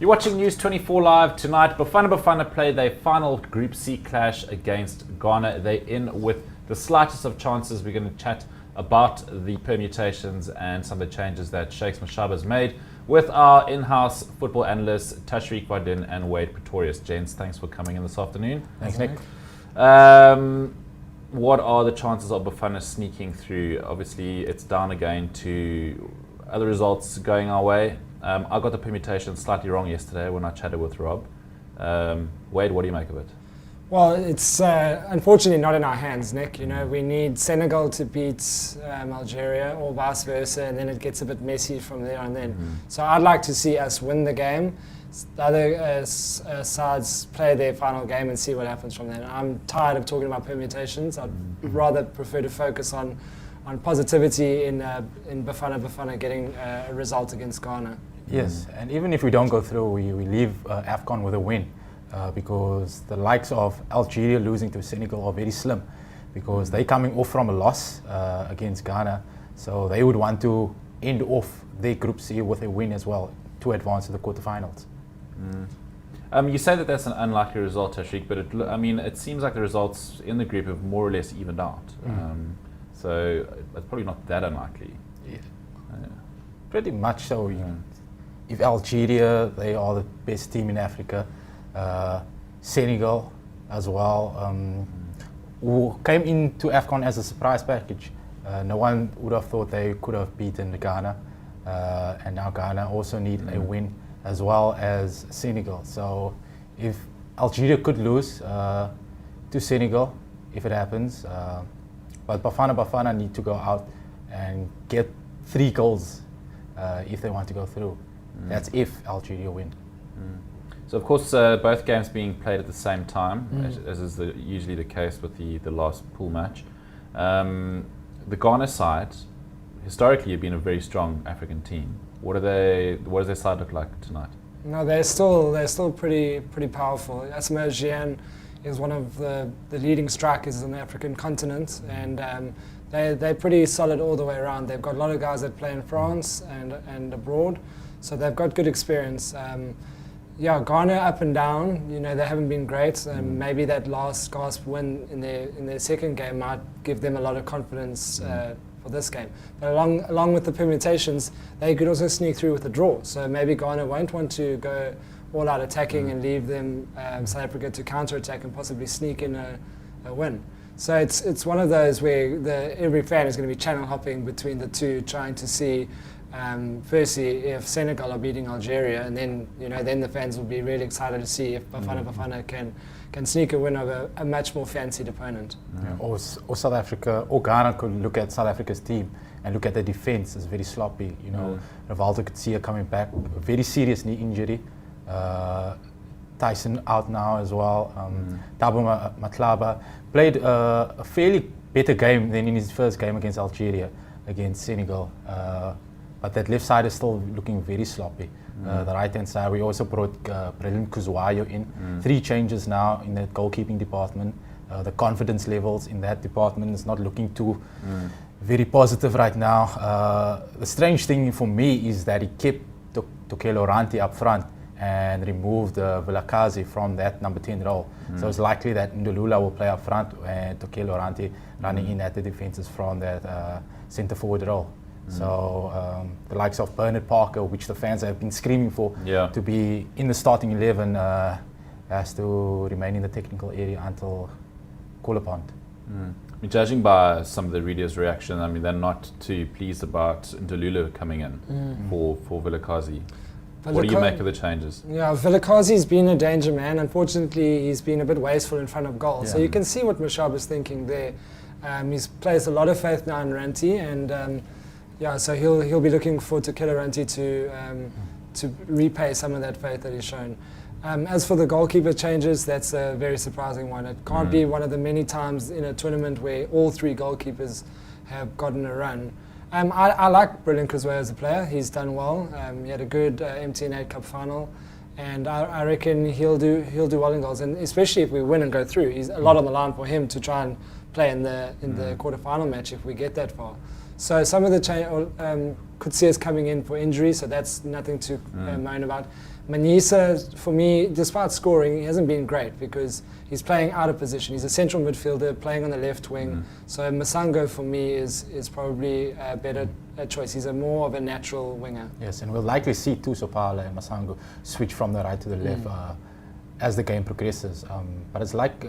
You're watching News 24 Live tonight. Bafana play their final Group C clash against Ghana. They're in with the slightest of chances. We're going to chat about the permutations and some of the changes that Shakes Mashaba has made with our in-house football analysts Tashreeq Wadin and Wade Pretorius. Gents, thanks for coming in this afternoon. Thanks, Nick. What are the chances of Bafana sneaking through? Obviously, it's down again to other results going our way. I got the permutation slightly wrong yesterday when I chatted with Rob. Wade, what do you make of it? Well, it's unfortunately not in our hands, Nick. You know, we need Senegal to beat Algeria or vice versa, and then it gets a bit messy from there on then. So I'd like to see us win the game. The other sides play their final game and see what happens from there. I'm tired of talking about permutations. I'd rather prefer to focus on positivity in Bafana getting a result against Ghana. Yes, and even if we don't go through, we leave AFCON with a win because the likes of Algeria losing to Senegal are very slim because they're coming off from a loss against Ghana, so they would want to end off their Group C with a win as well to advance to the quarterfinals. You say that that's an unlikely result, Tashreeq, but it seems like the results in the group have more or less evened out. So it's probably not that unlikely. Yeah. Pretty much so. If Algeria, they are the best team in Africa, Senegal as well, who came into AFCON as a surprise package. No one would have thought they could have beaten Ghana, and now Ghana also need a win as well as Senegal. So if Algeria could lose to Senegal, if it happens, but Bafana need to go out and get 3 goals if they want to go through. That's if Algeria win. So of course both games being played at the same time, as is usually the case with the last pool match. The Ghana side, historically, have been a very strong African team. What does their side look like tonight? No, they're still pretty powerful. Asma Gyan is one of the leading strikers on the African continent, and they're pretty solid all the way around. They've got a lot of guys that play in France and abroad, so they've got good experience. Ghana up and down. You know, they haven't been great. Maybe that last gasp win in their second game might give them a lot of confidence for this game. But along with the permutations, they could also sneak through with a draw. So maybe Ghana won't want to go all out attacking and leave them South Africa to counter-attack and possibly sneak in a win. So it's one of those where every fan is going to be channel hopping between the two, trying to see firstly if Senegal are beating Algeria, and then the fans will be really excited to see if Bafana can sneak a win over a much more fancied opponent. Or South Africa, or Ghana could look at South Africa's team and look at the defense as very sloppy. You know, Rivaldo could see her coming back, a very serious knee injury. Tyson out now as well. Thabo Matlaba played a fairly better game than in his first game against Algeria, against Senegal. But that left side is still looking very sloppy. The right-hand side, we also brought Brilliant Kuzwayo in. 3 changes now in the goalkeeping department. The confidence levels in that department is not looking too very positive right now. The strange thing for me is that he kept Tokelo Ranti up front and removed Vilakazi from that number 10 role. So it's likely that Ndulula will play up front and Tokelo Ranti running in at the defences from that centre forward role. So the likes of Bernard Parker, which the fans have been screaming for to be in the starting 11, has to remain in the technical area until call upon. Judging by some of the readers' reaction, they're not too pleased about Ndulula coming in for Vilakazi. What do you make of the changes? Yeah, Vilakazi's been a danger man. Unfortunately, he's been a bit wasteful in front of goal. So you can see what Mashaba's thinking there. He's placed a lot of faith now in Ranti, and so he'll be looking for Tokelo Ranti to repay some of that faith that he's shown. As for the goalkeeper changes, that's a very surprising one. It can't be one of the many times in a tournament where all 3 goalkeepers have gotten a run. I like Brilliant Kuzwayo as a player. He's done well. He had a good MTN8 Cup final, and I reckon he'll do well in goals. And especially if we win and go through, he's a lot on the line for him to try and play in the quarterfinal match if we get that far. So some of the could see us coming in for injury, so that's nothing to moan about. Manisa, for me, despite scoring, he hasn't been great because he's playing out of position. He's a central midfielder playing on the left wing. So Masango, for me, is probably a better choice. He's more of a natural winger. Yes, and we'll likely see Tusopala and Masango switch from the right to the left as the game progresses. But it's like,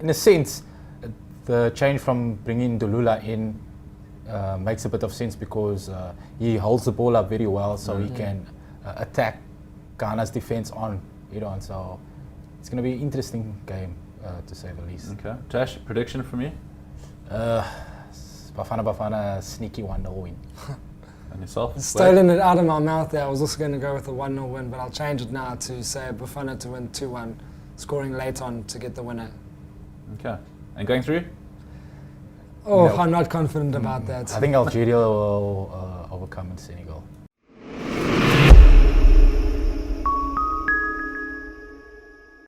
in a sense, the change from bringing Dulula in makes a bit of sense because he holds the ball up very well, so he can attack Ghana's defense on. So it's going to be an interesting game, to say the least. Okay. Tash, prediction from you? Bafana, sneaky 1-0 win. And yourself? Stolen it out of my mouth there. I was also going to go with a 1-0 win, but I'll change it now to say Bafana to win 2-1, scoring late on to get the winner. Okay. And going through? Oh, I'm not confident about that. I think Algeria will overcome Senegal.